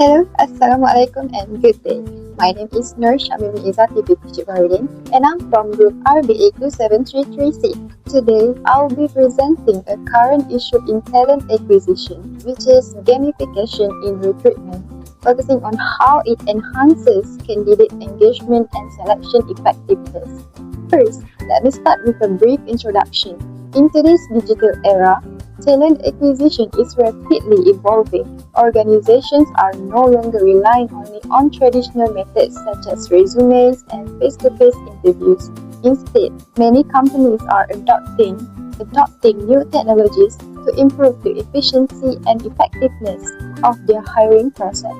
Hello, Assalamualaikum and good day. My name is Nur Shamimi Izzati binti Shibaruddin and I'm from Group RBA 27336. Today, I'll be presenting a current issue in talent acquisition, which is gamification in recruitment, focusing on how it enhances candidate engagement and selection effectiveness. First, let me start with a brief introduction. In today's digital era, talent acquisition is rapidly evolving. Organizations are no longer relying only on traditional methods such as resumes and face-to-face interviews. Instead, many companies are adopting new technologies to improve the efficiency and effectiveness of their hiring process.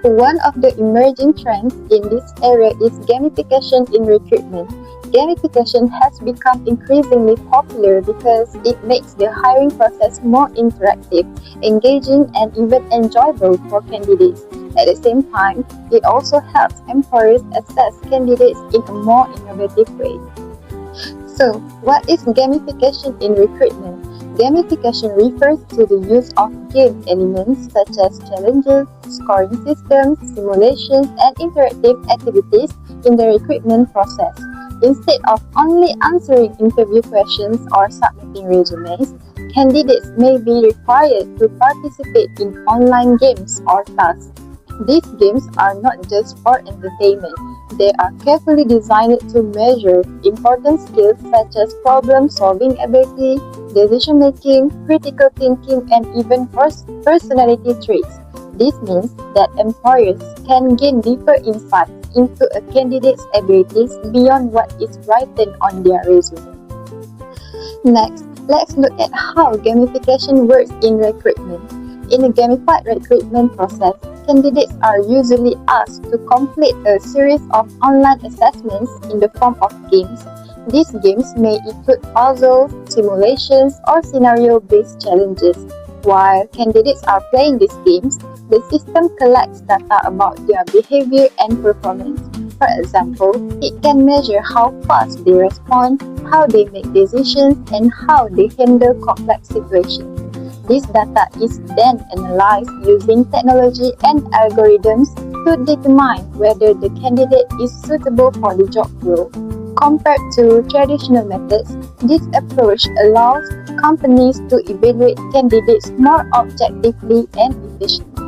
One of the emerging trends in this area is gamification in recruitment. Gamification has become increasingly popular because it makes the hiring process more interactive, engaging, and even enjoyable for candidates. At the same time, it also helps employers assess candidates in a more innovative way. So, what is gamification in recruitment? Gamification refers to the use of game elements such as challenges, scoring systems, simulations, and interactive activities in the recruitment process. Instead of only answering interview questions or submitting resumes, candidates may be required to participate in online games or tasks. These games are not just for entertainment. They are carefully designed to measure important skills such as problem-solving ability, decision-making, critical thinking, and even personality traits. This means that employers can gain deeper insights into a candidate's abilities beyond what is written on their resume. Next, let's look at how gamification works in recruitment. In a gamified recruitment process, candidates are usually asked to complete a series of online assessments in the form of games. These games may include puzzles, simulations, or scenario-based challenges. While candidates are playing these games, the system collects data about their behavior and performance. For example, it can measure how fast they respond, how they make decisions, and how they handle complex situations. This data is then analyzed using technology and algorithms to determine whether the candidate is suitable for the job role. Compared to traditional methods, this approach allows companies to evaluate candidates more objectively and efficiently.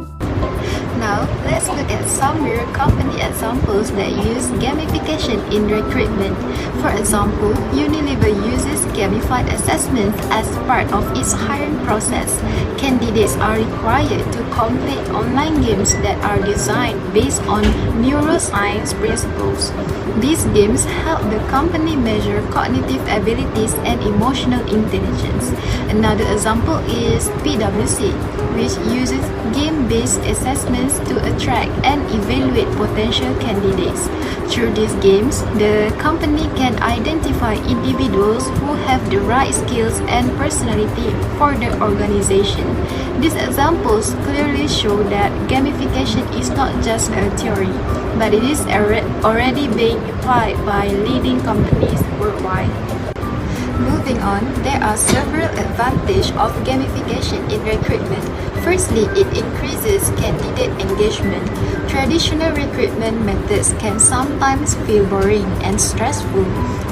Now, let's look at some real company examples that use gamification in recruitment. For example, Unilever uses gamified assessments as part of its hiring process. Candidates are required to complete online games that are designed based on neuroscience principles. These games help the company measure cognitive abilities and emotional intelligence. Another example is PwC, which uses game-based assessments to attract and evaluate potential candidates. Through these games, the company can identify individuals who have the right skills and personality for the organization. These examples clearly show that gamification is not just a theory, but it is already being applied by leading companies worldwide. Moving on, there are several advantages of gamification in recruitment. Firstly, it increases candidate engagement. Traditional recruitment methods can sometimes feel boring and stressful,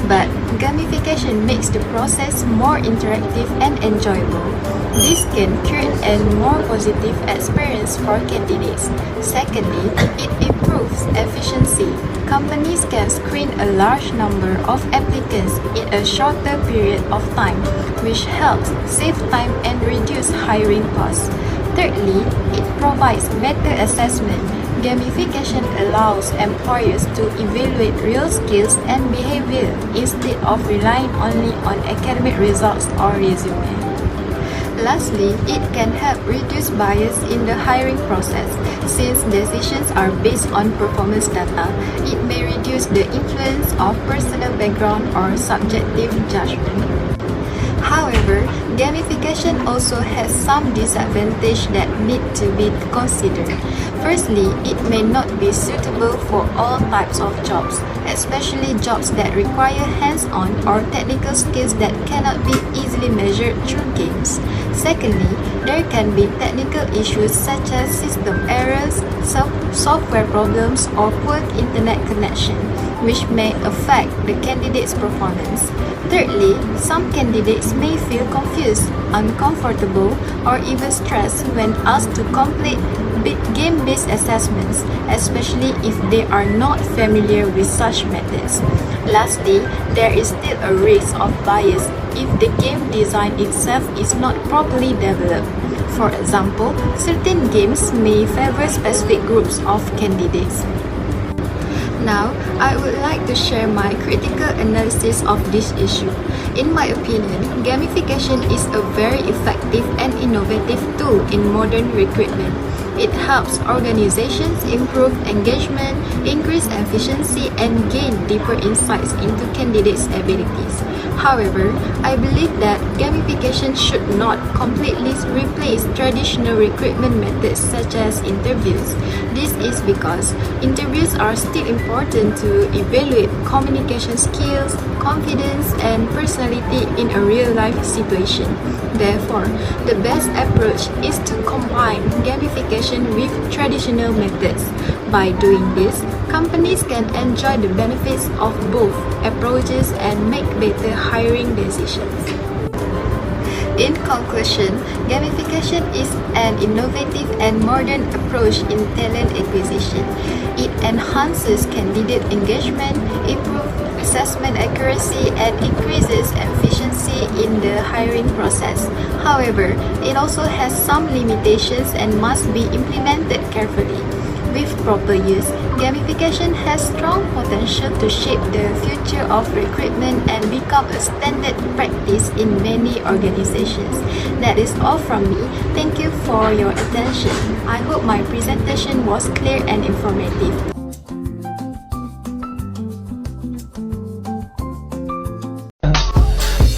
but gamification makes the process more interactive and enjoyable. This can create a more positive experience for candidates. Secondly, it improves efficiency. Companies can screen a large number of applicants in a shorter period of time, which helps save time and reduce hiring costs. Thirdly, it provides better assessment. Gamification allows employers to evaluate real skills and behavior instead of relying only on academic results or resume. Lastly, it can help reduce bias in the hiring process. Since decisions are based on performance data, it may reduce the influence of personal background or subjective judgment. However, gamification also has some disadvantages that need to be considered. Firstly, it may not be suitable for all types of jobs, especially jobs that require hands-on or technical skills that cannot be easily measured through games. Secondly, there can be technical issues such as system errors, software problems, or poor internet connection, which may affect the candidate's performance. Thirdly, some candidates may feel confused, uncomfortable, or even stressed when asked to complete game-based assessments, especially if they are not familiar with such methods. Lastly, there is still a risk of bias if the game design itself is not properly developed. For example, certain games may favor specific groups of candidates. Now, I would like to share my critical analysis of this issue. In my opinion, gamification is a very effective and innovative tool in modern recruitment. It helps organizations improve engagement, increase efficiency, and gain deeper insights into candidates' abilities. However, I believe that gamification should not completely replace traditional recruitment methods such as interviews. This is because interviews are still important to evaluate communication skills, confidence, and personality in a real-life situation. Therefore, the best approach is to combine gamification with traditional methods. By doing this, companies can enjoy the benefits of both approaches and make better hiring decisions. In conclusion, gamification is an innovative and modern approach in talent acquisition. It enhances candidate engagement, improves assessment accuracy, and increases efficiency in the hiring process. However, it also has some limitations and must be implemented carefully. With proper use, gamification has strong potential to shape the future of recruitment and become a standard practice in many organizations. That is all from me. Thank you for your attention. I hope my presentation was clear and informative.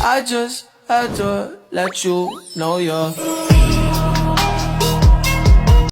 I just had to let you know you're